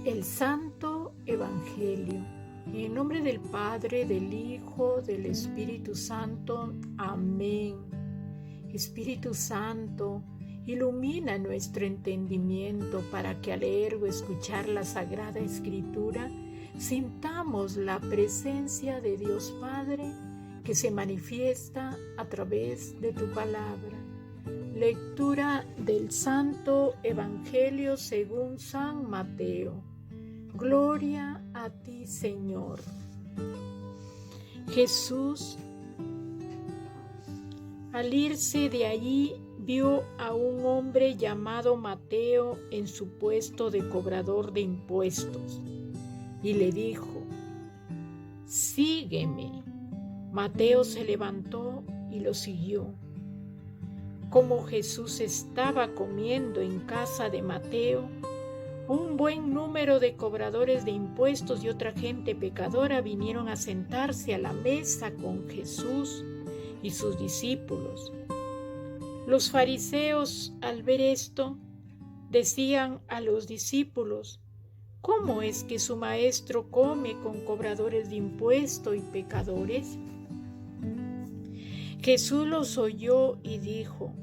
El Santo Evangelio. En el nombre del Padre, del Hijo, del Espíritu Santo. Amén. Espíritu Santo, ilumina nuestro entendimiento para que al leer o escuchar la Sagrada Escritura sintamos la presencia de Dios Padre que se manifiesta a través de tu palabra. Lectura del Santo Evangelio según San Mateo. Gloria a ti, Señor. Jesús, al irse de allí, vio a un hombre llamado Mateo en su puesto de cobrador de impuestos y le dijo: «Sígueme». Mateo se levantó y lo siguió. Como Jesús estaba comiendo en casa de Mateo, un buen número de cobradores de impuestos y otra gente pecadora vinieron a sentarse a la mesa con Jesús y sus discípulos. Los fariseos, al ver esto, decían a los discípulos: «¿Cómo es que su maestro come con cobradores de impuestos y pecadores?». Jesús los oyó y dijo: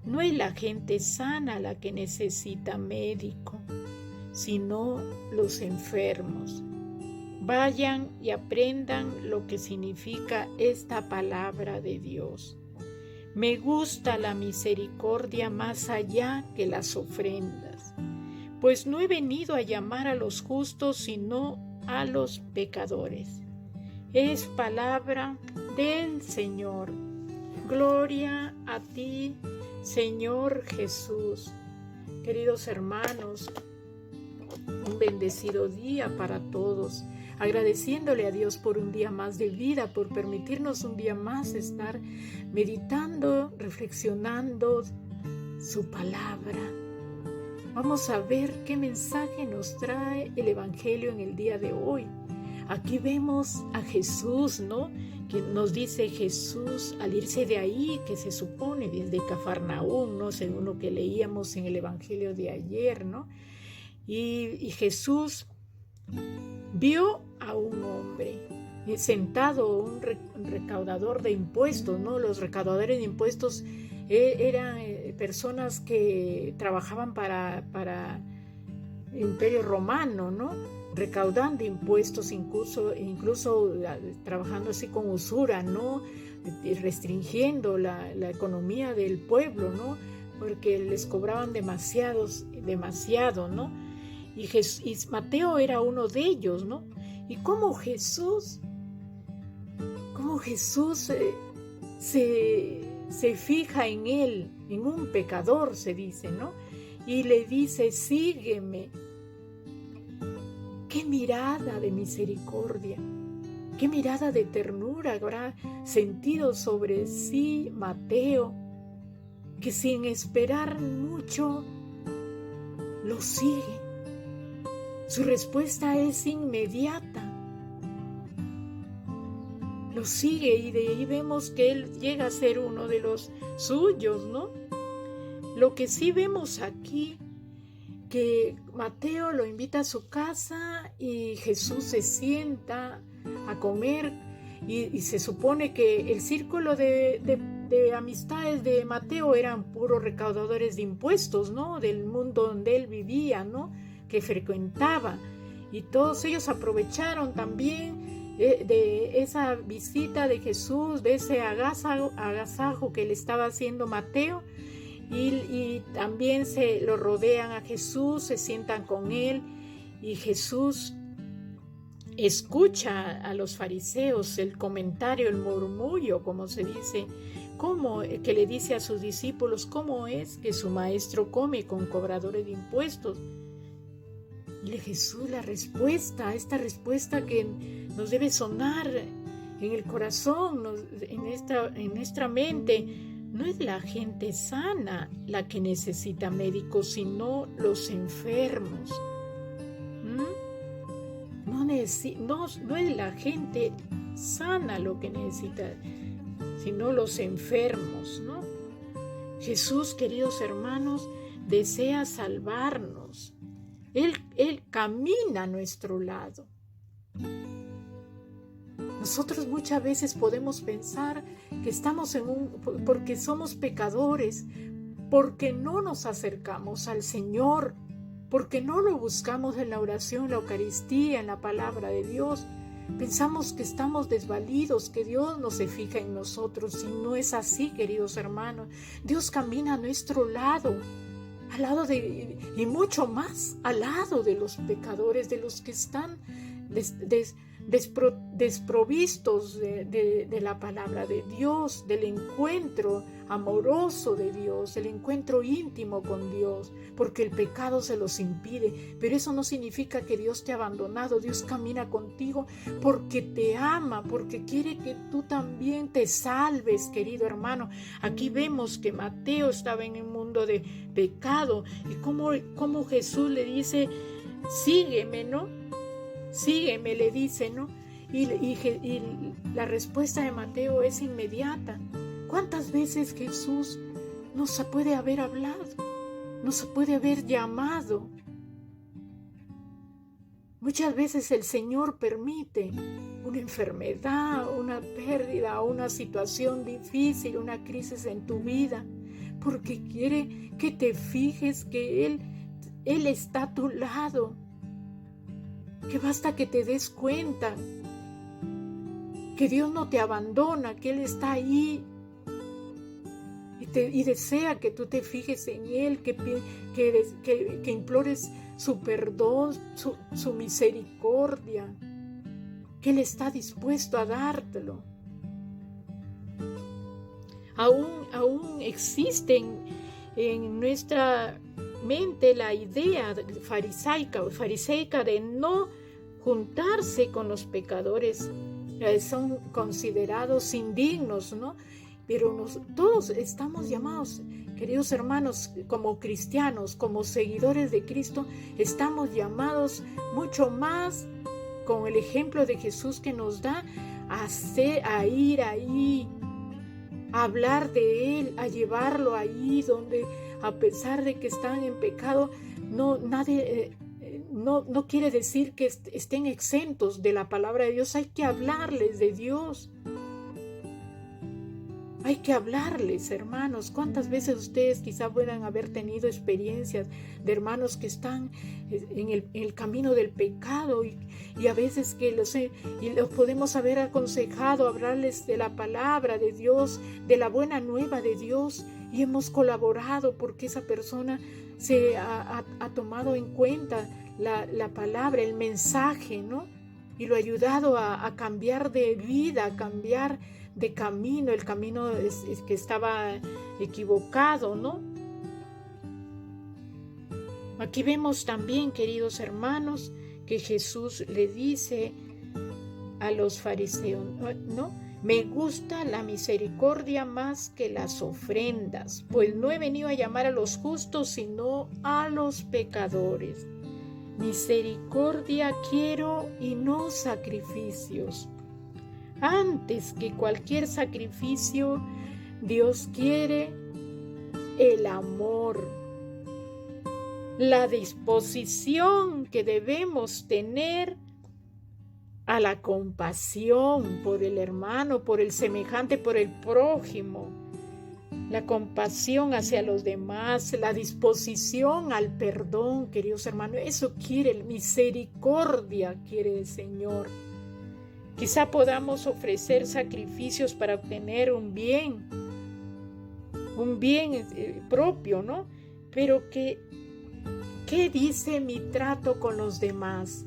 «No es la gente sana la que necesita médico, sino los enfermos. Vayan y aprendan lo que significa esta palabra de Dios. Me gusta la misericordia más allá que las ofrendas, pues no he venido a llamar a los justos, sino a los pecadores». Es palabra del Señor. Gloria a ti, Señor Jesús. Queridos hermanos, un bendecido día para todos, agradeciéndole a Dios por un día más de vida, por permitirnos un día más estar meditando, reflexionando su palabra. Vamos a ver qué mensaje nos trae el Evangelio en el día de hoy. Aquí vemos a Jesús, ¿no?, que nos dice Jesús al irse de ahí, que se supone desde Cafarnaúm, ¿no?, según lo que leíamos en el Evangelio de ayer, ¿no? Y Jesús vio a un hombre sentado, un recaudador de impuestos, ¿no? Los recaudadores de impuestos eran personas que trabajaban para el Imperio Romano, ¿no?, recaudando impuestos, incluso trabajando así con usura, ¿no?, restringiendo la economía del pueblo, ¿no?, porque les cobraban demasiado, ¿no? Y Mateo era uno de ellos, ¿no? Y cómo Jesús se fija en él, en un pecador, se dice, ¿no? Y le dice: «Sígueme». ¡Qué mirada de misericordia! ¡Qué mirada de ternura habrá sentido sobre sí Mateo, que sin esperar mucho lo sigue! Su respuesta es inmediata. Lo sigue y de ahí vemos que él llega a ser uno de los suyos, ¿no? Lo que sí vemos aquí, que Mateo lo invita a su casa y Jesús se sienta a comer y se supone que el círculo de amistades de Mateo eran puros recaudadores de impuestos, ¿no?, del mundo donde él vivía, ¿no?, que frecuentaba, y todos ellos aprovecharon también de esa visita de Jesús, de ese agasajo que le estaba haciendo Mateo, y también se lo rodean a Jesús, se sientan con él, y Jesús escucha a los fariseos el comentario, el murmullo, como se dice, que le dice a sus discípulos: «¿Cómo es que su maestro come con cobradores de impuestos?». Y Jesús esta respuesta que nos debe sonar en el corazón, en nuestra mente: no es la gente sana la que necesita médicos, sino los enfermos. No es la gente sana lo que necesita, sino los enfermos, ¿no? Jesús, queridos hermanos, desea salvarnos. Él Él camina a nuestro lado. Nosotros muchas veces podemos pensar que estamos porque somos pecadores, porque no nos acercamos al Señor, porque no lo buscamos en la oración, en la Eucaristía, en la palabra de Dios. Pensamos que estamos desvalidos, que Dios no se fija en nosotros, y no es así, queridos hermanos. Dios camina a nuestro lado, al lado y mucho más al lado de los pecadores, de los que están desprovistos de la palabra de Dios, del encuentro amoroso de Dios, el encuentro íntimo con Dios, porque el pecado se los impide. Pero eso no significa que Dios te ha abandonado. Dios camina contigo porque te ama, porque quiere que tú también te salves, querido hermano. Aquí vemos que Mateo estaba en un mundo de pecado, y cómo Jesús le dice: sígueme, ¿no? Sígueme, le dice, ¿no? Y la respuesta de Mateo es inmediata. ¿Cuántas veces Jesús nos puede haber hablado? Nos puede haber llamado. Muchas veces el Señor permite una enfermedad, una pérdida, una situación difícil, una crisis en tu vida, porque quiere que te fijes que Él está a tu lado, que basta que te des cuenta que Dios no te abandona, que Él está ahí y desea que tú te fijes en Él, que implores su perdón, su misericordia, que Él está dispuesto a dártelo. Aún existen en nuestra mente la idea fariseica de no juntarse con los pecadores. Son considerados indignos, ¿no? Pero todos estamos llamados, queridos hermanos, como cristianos, como seguidores de Cristo, estamos llamados mucho más, con el ejemplo de Jesús que nos da, a ir ahí, a hablar de Él, a llevarlo ahí donde, a pesar de que están en pecado, no quiere decir que estén exentos de la palabra de Dios. Hay que hablarles de Dios. Hay que hablarles, hermanos. ¿Cuántas veces ustedes quizá puedan haber tenido experiencias de hermanos que están en el camino del pecado y a veces que los podemos haber aconsejado, hablarles de la palabra de Dios, de la buena nueva de Dios, y hemos colaborado porque esa persona se ha tomado en cuenta la palabra, el mensaje, ¿no? Y lo ha ayudado a cambiar de vida, a cambiar de camino. El camino es que estaba equivocado, ¿no? Aquí vemos también, queridos hermanos, que Jesús le dice a los fariseos, ¿no? Me gusta la misericordia más que las ofrendas, pues no he venido a llamar a los justos, sino a los pecadores. Misericordia quiero y no sacrificios. Antes que cualquier sacrificio, Dios quiere el amor, la disposición que debemos tener a la compasión por el hermano, por el semejante, por el prójimo, la compasión hacia los demás, la disposición al perdón, queridos hermanos. Eso quiere el misericordia, quiere el Señor. Quizá podamos ofrecer sacrificios para obtener un bien propio, ¿no? Pero ¿qué dice mi trato con los demás?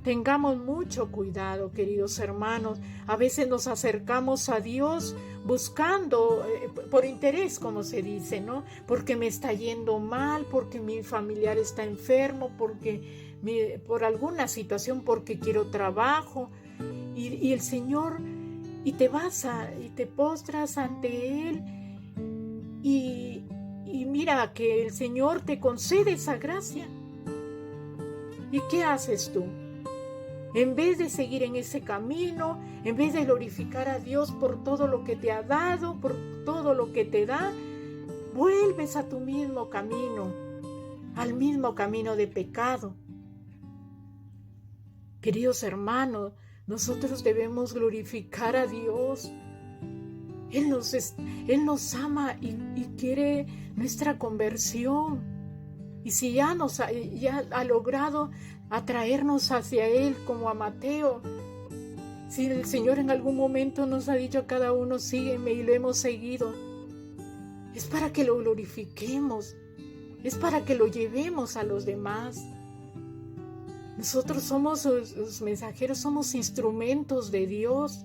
Tengamos mucho cuidado, queridos hermanos. A veces nos acercamos a Dios buscando, por interés, como se dice, ¿no? Porque me está yendo mal, porque mi familiar está enfermo, por alguna situación, porque quiero trabajo. Y el Señor, y te postras ante Él, y mira que el Señor te concede esa gracia. ¿Y qué haces tú? En vez de seguir en ese camino, en vez de glorificar a Dios por todo lo que te ha dado, por todo lo que te da, vuelves a tu mismo camino, al mismo camino de pecado. Queridos hermanos, nosotros debemos glorificar a Dios. Él nos ama y quiere nuestra conversión. Y si ya ha logrado atraernos hacia Él como a Mateo, si el Señor en algún momento nos ha dicho a cada uno, sígueme, y lo hemos seguido, es para que lo glorifiquemos, es para que lo llevemos a los demás. Nosotros somos los mensajeros, somos instrumentos de Dios.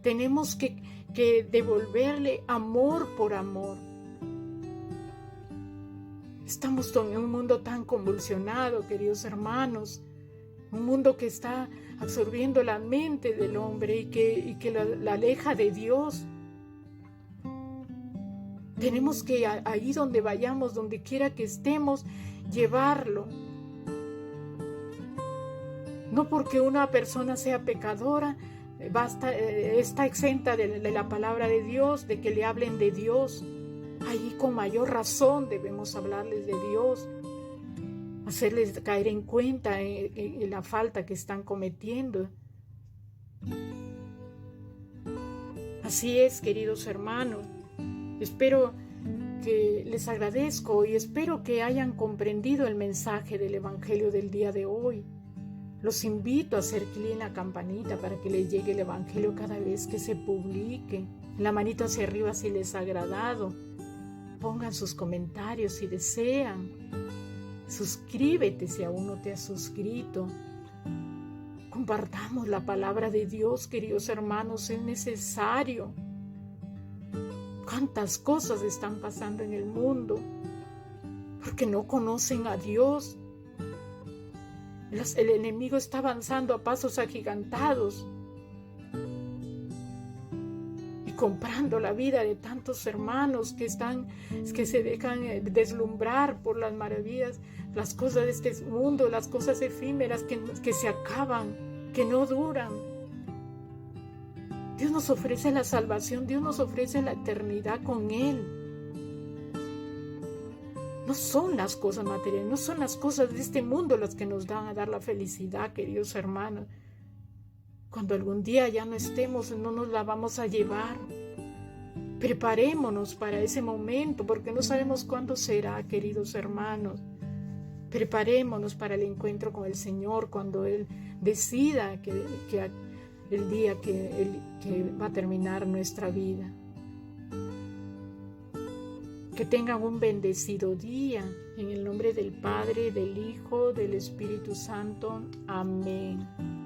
Tenemos que devolverle amor por amor. Estamos en un mundo tan convulsionado, queridos hermanos, un mundo que está absorbiendo la mente del hombre y que la aleja de Dios. Tenemos que ahí donde vayamos, donde quiera que estemos, llevarlo. No porque una persona sea pecadora, está exenta de la palabra de Dios, de que le hablen de Dios. Ahí con mayor razón debemos hablarles de Dios, hacerles caer en cuenta en la falta que están cometiendo. Así es, queridos hermanos. Espero que les agradezco y espero que hayan comprendido el mensaje del Evangelio del día de hoy. Los invito a hacer clic en la campanita para que les llegue el Evangelio cada vez que se publique. La manito hacia arriba si les ha agradado. Pongan sus comentarios si desean. Suscríbete si aún no te has suscrito. Compartamos la palabra de Dios, queridos hermanos, es necesario. ¿Cuántas cosas están pasando en el mundo? Porque no conocen a Dios. El enemigo está avanzando a pasos agigantados y comprando la vida de tantos hermanos que se dejan deslumbrar por las maravillas, las cosas de este mundo, las cosas efímeras que se acaban, que no duran. Dios nos ofrece la salvación, Dios nos ofrece la eternidad con Él. No son las cosas materiales, no son las cosas de este mundo las que nos van a dar la felicidad, queridos hermanos. Cuando algún día ya no estemos, no nos la vamos a llevar. Preparémonos para ese momento, porque no sabemos cuándo será, queridos hermanos. Preparémonos para el encuentro con el Señor, cuando Él decida que el día que va a terminar nuestra vida. Que tengan un bendecido día, en el nombre del Padre, del Hijo, del Espíritu Santo. Amén.